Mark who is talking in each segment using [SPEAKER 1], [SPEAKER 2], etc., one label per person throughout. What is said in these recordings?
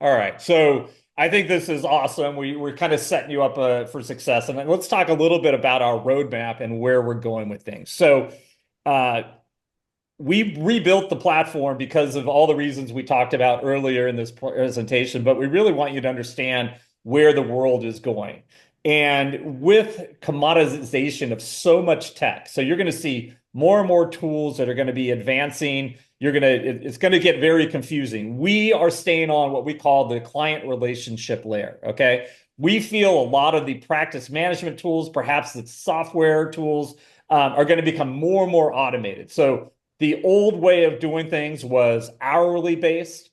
[SPEAKER 1] All right. So I think this is awesome. We're kind of setting you up for success. And then let's talk a little bit about our roadmap and where we're going with things. So uh, we rebuilt the platform because of all the reasons we talked about earlier in this presentation, but we really want you to understand where the world is going. And with commoditization of so much tech, so you're going to see more and more tools that are going to be advancing. It's going to get very confusing. We are staying on what we call the client relationship layer. Okay. We feel a lot of the practice management tools, perhaps the software tools, are going to become more and more automated. So the old way of doing things was hourly based.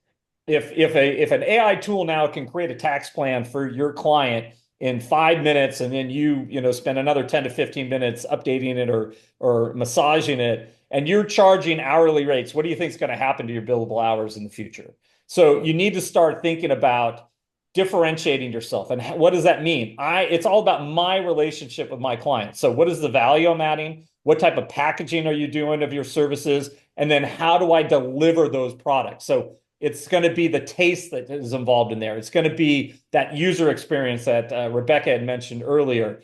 [SPEAKER 1] If an AI tool now can create a tax plan for your client in 5 minutes, and then you spend another 10 to 15 minutes updating it or massaging it, and you're charging hourly rates, what do you think is going to happen to your billable hours in the future? So you need to start thinking about differentiating yourself. And what does that mean? It's all about my relationship with my clients. So what is the value I'm adding? What type of packaging are you doing of your services? And then how do I deliver those products? So it's going to be the taste that is involved in there. It's going to be that user experience that Rebecca had mentioned earlier.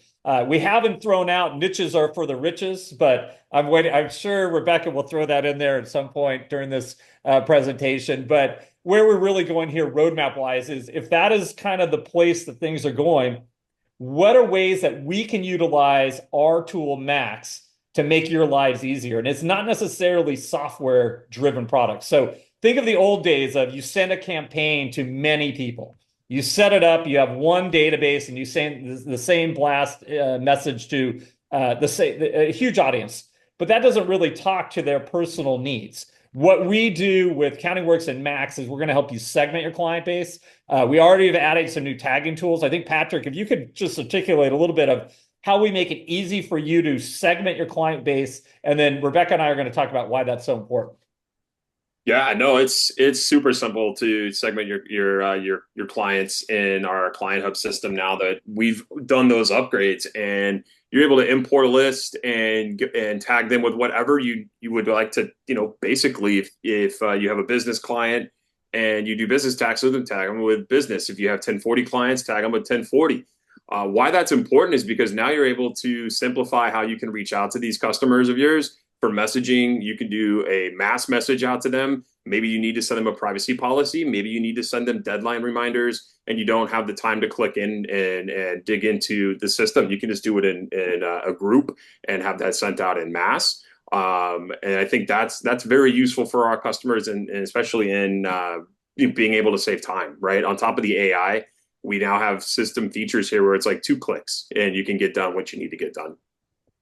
[SPEAKER 1] We haven't thrown out niches are for the riches, but I'm waiting. I'm sure Rebecca will throw that in there at some point during this presentation. But where we're really going here, roadmap wise, is if that is kind of the place that things are going, what are ways that we can utilize our tool Max to make your lives easier? And it's not necessarily software driven products. So think of the old days of you send a campaign to many people. You set it up, you have one database, and you send the same blast message to a huge audience. But that doesn't really talk to their personal needs. What we do with CountingWorks and Max is we're going to help you segment your client base. We already have added some new tagging tools. I think, Patrick, if you could just articulate a little bit of how we make it easy for you to segment your client base. And then Rebecca and I are going to talk about why that's so important.
[SPEAKER 2] Yeah, no, it's super simple to segment your clients in our Client Hub system now that we've done those upgrades, and you're able to import a list and tag them with whatever you would like to, basically if you have a business client and you do business tax with them, tag them with business. If you have 1040 clients, tag them with 1040. Why that's important is because now you're able to simplify how you can reach out to these customers of yours for messaging. You can do a mass message out to them. Maybe you need to send them a privacy policy. Maybe you need to send them deadline reminders, and you don't have the time to click in and dig into the system. You can just do it in a group and have that sent out in mass. And I think that's very useful for our customers, and especially in being able to save time, right? On top of the AI, we now have system features here where it's like 2 clicks and you can get done what you need to get done.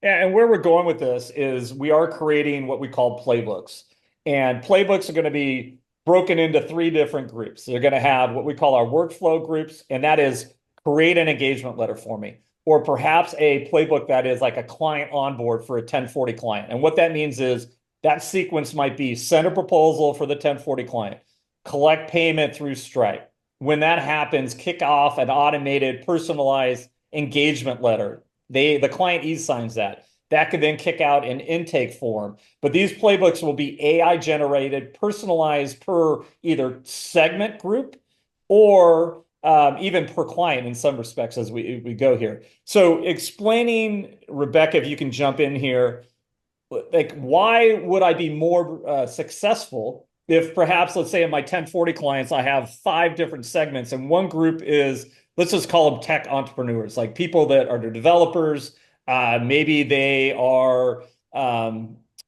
[SPEAKER 1] And where we're going with this is we are creating what we call playbooks. And playbooks are going to be broken into three different groups. They're going to have what we call our workflow groups, and that is create an engagement letter for me, or perhaps a playbook that is like a client onboard for a 1040 client. And what that means is that sequence might be send a proposal for the 1040 client, collect payment through Stripe. When that happens, kick off an automated, personalized engagement letter. The client e-signs that. That could then kick out an intake form. But these playbooks will be AI generated, personalized per either segment group or even per client in some respects as we go here. So explaining, Rebecca, if you can jump in here, like why would I be more successful if perhaps, let's say in my 1040 clients, I have 5 different segments, and one group is, let's just call them tech entrepreneurs, like people that are the developers. Maybe they are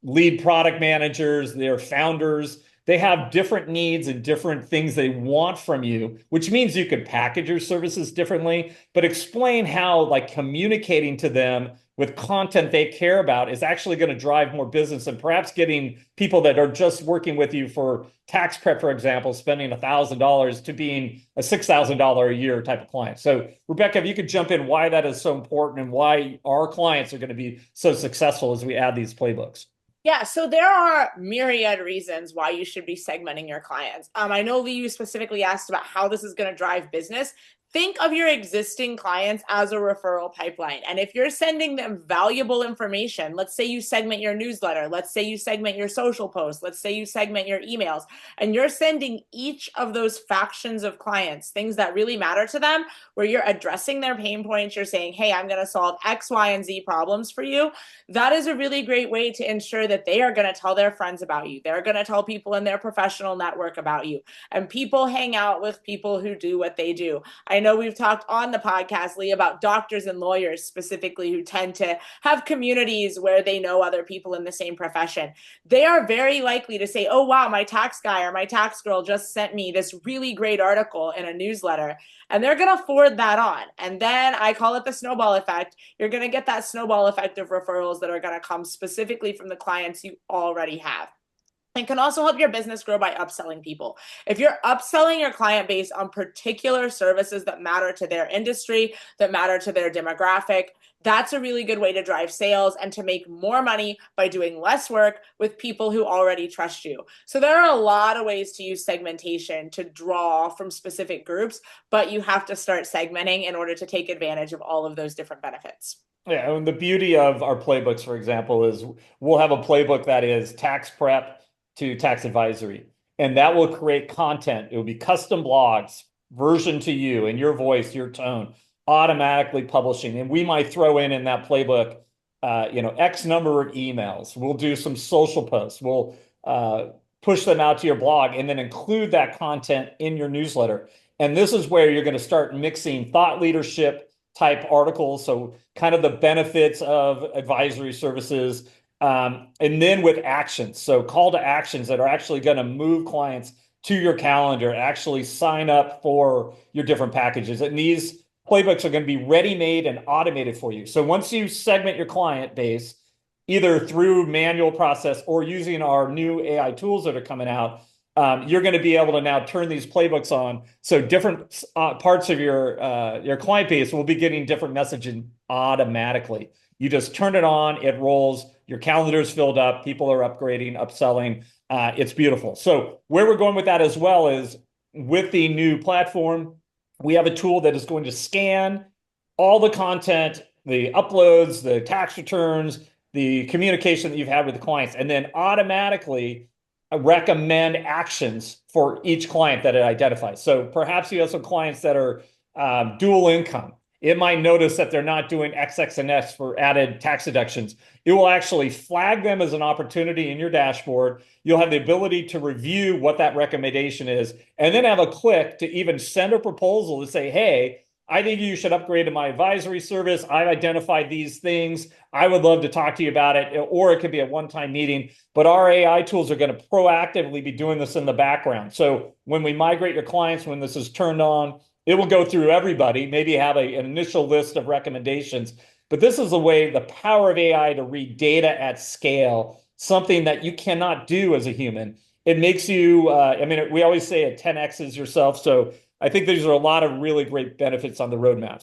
[SPEAKER 1] lead product managers, they're founders. They have different needs and different things they want from you, which means you could package your services differently, but explain how like communicating to them with content they care about is actually going to drive more business, and perhaps getting people that are just working with you for tax prep, for example, spending $1,000 to being a $6,000 a year type of client. So Rebecca, if you could jump in why that is so important and why our clients are going to be so successful as we add these playbooks.
[SPEAKER 3] Yeah, so there are myriad reasons why you should be segmenting your clients. I know Lee, you specifically asked about how this is going to drive business. think of your existing clients as a referral pipeline. And if you're sending them valuable information, let's say you segment your newsletter, let's say you segment your social posts, let's say you segment your emails, and you're sending each of those factions of clients things that really matter to them, where you're addressing their pain points, you're saying, hey, I'm going to solve X, Y, and Z problems for you. That is a really great way to ensure that they are going to tell their friends about you. They're going to tell people in their professional network about you. And people hang out with people who do what they do. I know we've talked on the podcast, Lee, about doctors and lawyers specifically who tend to have communities where they know other people in the same profession. They are very likely to say, oh, wow, my tax guy or my tax girl just sent me this really great article in a newsletter. And they're going to forward that on. And then I call it the snowball effect. You're going to get that snowball effect of referrals that are going to come specifically from the clients you already have. It can also help your business grow by upselling people. If you're upselling your client base on particular services that matter to their industry, that matter to their demographic, that's a really good way to drive sales and to make more money by doing less work with people who already trust you. So there are a lot of ways to use segmentation to draw from specific groups, but you have to start segmenting in order to take advantage of all of those different benefits.
[SPEAKER 1] Yeah, and the beauty of our playbooks, for example, is we'll have a playbook that is tax prep to tax advisory, and that will create content. It will be custom blogs, version to you in your voice, your tone, automatically publishing. And we might throw in that playbook, X number of emails. We'll do some social posts. We'll push them out to your blog and then include that content in your newsletter. And this is where you're going to start mixing thought leadership type articles. So kind of the benefits of advisory services, and then with actions. So call to actions that are actually going to move clients to your calendar, actually sign up for your different packages. And these playbooks are going to be ready-made and automated for you. So once you segment your client base, either through manual process or using our new AI tools that are coming out, you're going to be able to now turn these playbooks on. So different parts of your client base will be getting different messaging automatically. You just turn it on, it rolls, your calendar's filled up, people are upgrading, upselling. It's beautiful. So where we're going with that as well is with the new platform, we have a tool that is going to scan all the content, the uploads, the tax returns, the communication that you've had with the clients, and then automatically recommend actions for each client that it identifies. So perhaps you have some clients that are dual income. It might notice that they're not doing X, X, and X for added tax deductions. It will actually flag them as an opportunity in your dashboard. You'll have the ability to review what that recommendation is, and then have a click to even send a proposal to say, hey, I think you should upgrade to my advisory service. I've identified these things. I would love to talk to you about it. Or it could be a one-time meeting. But our AI tools are going to proactively be doing this in the background. So when we migrate your clients, when this is turned on, it will go through everybody, maybe have an initial list of recommendations. But this is the way, the power of AI to read data at scale, something that you cannot do as a human. It makes you, we always say it 10Xs yourself. So I think these are a lot of really great benefits on the roadmap.